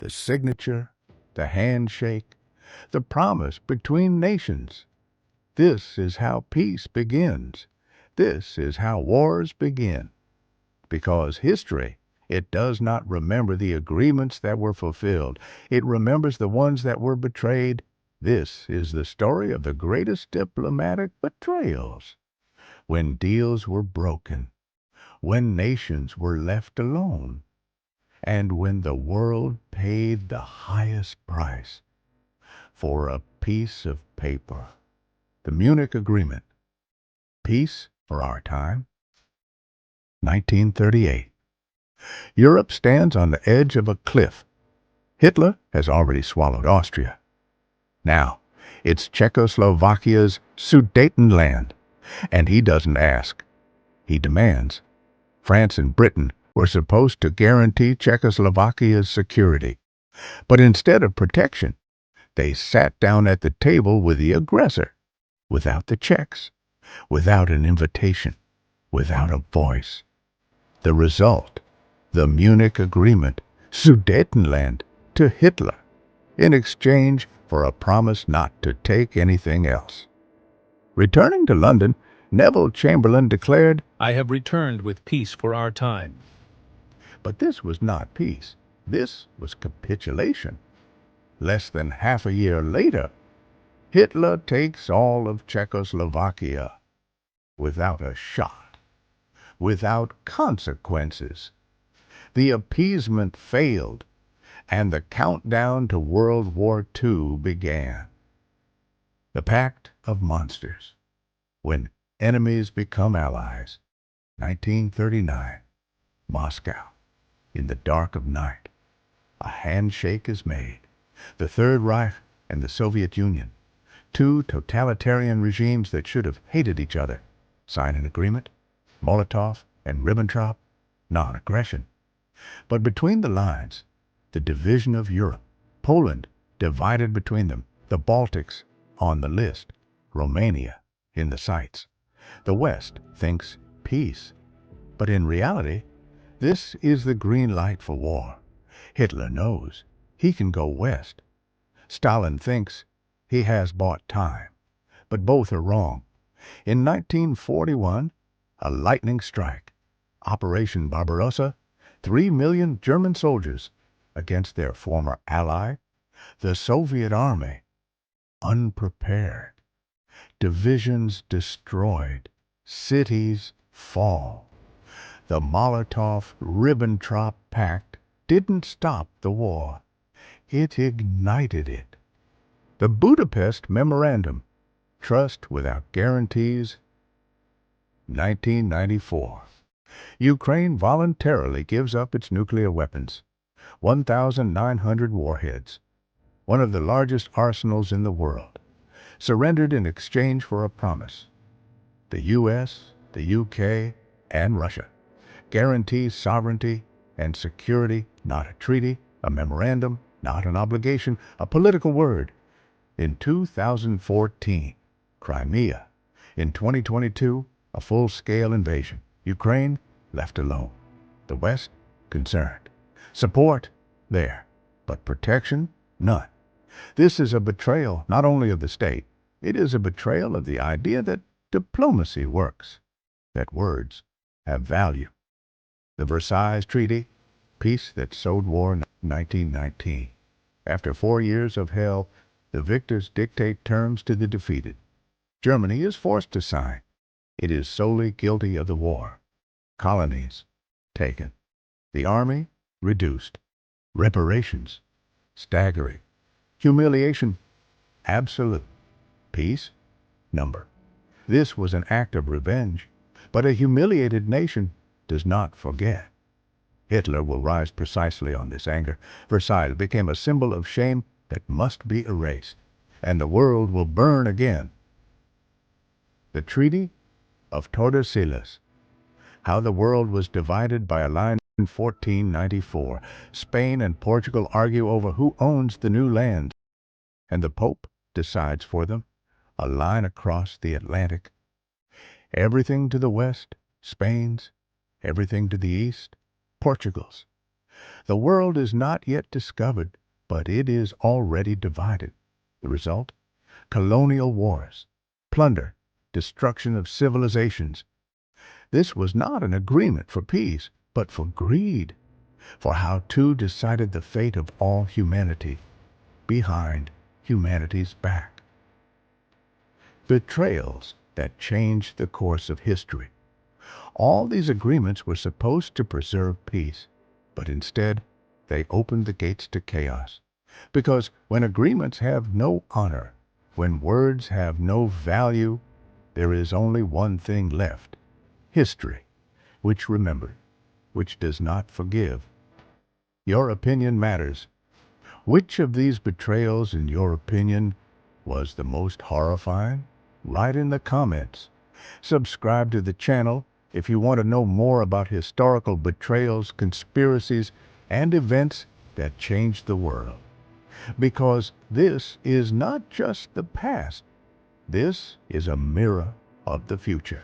the signature, the handshake, the promise between nations. This is how peace begins. This is how wars begin. Because history, it does not remember the agreements that were fulfilled. It remembers the ones that were betrayed. This is the story of the greatest diplomatic betrayals. When deals were broken, when nations were left alone, and when the world paid the highest price for a piece of paper. The Munich Agreement. Peace for our time. 1938. Europe stands on the edge of a cliff. Hitler has already swallowed Austria. Now, it's Czechoslovakia's Sudetenland, and he doesn't ask. He demands. France and Britain were supposed to guarantee Czechoslovakia's security. But instead of protection, they sat down at the table with the aggressor, without the Czechs, without an invitation, without a voice. The result, the Munich Agreement, Sudetenland to Hitler, in exchange for a promise not to take anything else. Returning to London, Neville Chamberlain declared, "I have returned with peace for our time." But this was not peace. This was capitulation. Less than half a year later, Hitler takes all of Czechoslovakia without a shot, without consequences. The appeasement failed, and the countdown to World War II began. The Pact of Monsters. When enemies become allies. 1939. Moscow. In the dark of night, a handshake is made. The Third Reich and the Soviet Union, two totalitarian regimes that should have hated each other, sign an agreement. Molotov and Ribbentrop, non-aggression. But between the lines, the division of Europe, Poland divided between them, the Baltics on the list, Romania in the sights. The West thinks peace, but in reality, this is the green light for war. Hitler knows he can go west. Stalin thinks he has bought time, but both are wrong. In 1941, a lightning strike, Operation Barbarossa, 3 million German soldiers against their former ally, the Soviet Army, unprepared. Divisions destroyed, cities fall. The Molotov-Ribbentrop Pact didn't stop the war. It ignited it. The Budapest Memorandum, trust without guarantees. 1994. Ukraine voluntarily gives up its nuclear weapons. 1,900 warheads, one of the largest arsenals in the world, surrendered in exchange for a promise. The U.S., the U.K., and Russia guarantee sovereignty and security, not a treaty, a memorandum, not an obligation, a political word. In 2014, Crimea. In 2022, a full-scale invasion. Ukraine left alone. The West concerned. Support there, but protection none. This is a betrayal not only of the state, it is a betrayal of the idea that diplomacy works, that words have value. The Versailles Treaty, peace that sowed war in 1919. After 4 years of hell, the victors dictate terms to the defeated. Germany is forced to sign. It is solely guilty of the war. Colonies taken. The army reduced. Reparations staggering. Humiliation absolute. Peace number. This was an act of revenge, but a humiliated nation does not forget. Hitler will rise precisely on this anger. Versailles became a symbol of shame that must be erased, and the world will burn again. The Treaty of Tordesillas. How the world was divided by a line in 1494. Spain and Portugal argue over who owns the new lands, and the Pope decides for them, a line across the Atlantic. Everything to the west, Spain's. Everything to the east, Portugal's. The world is not yet discovered, but it is already divided. The result? Colonial wars, plunder, destruction of civilizations. This was not an agreement for peace, but for greed, for how two decided the fate of all humanity, behind humanity's back. Betrayals that changed the course of history. All these agreements were supposed to preserve peace, but instead they opened the gates to chaos. Because when agreements have no honor, when words have no value, there is only one thing left: history, which remembers, which does not forgive. Your opinion matters. Which of these betrayals, in your opinion, was the most horrifying? Write in the comments. Subscribe to the channel if you want to know more about historical betrayals, conspiracies, and events that changed the world. Because this is not just the past. This is a mirror of the future.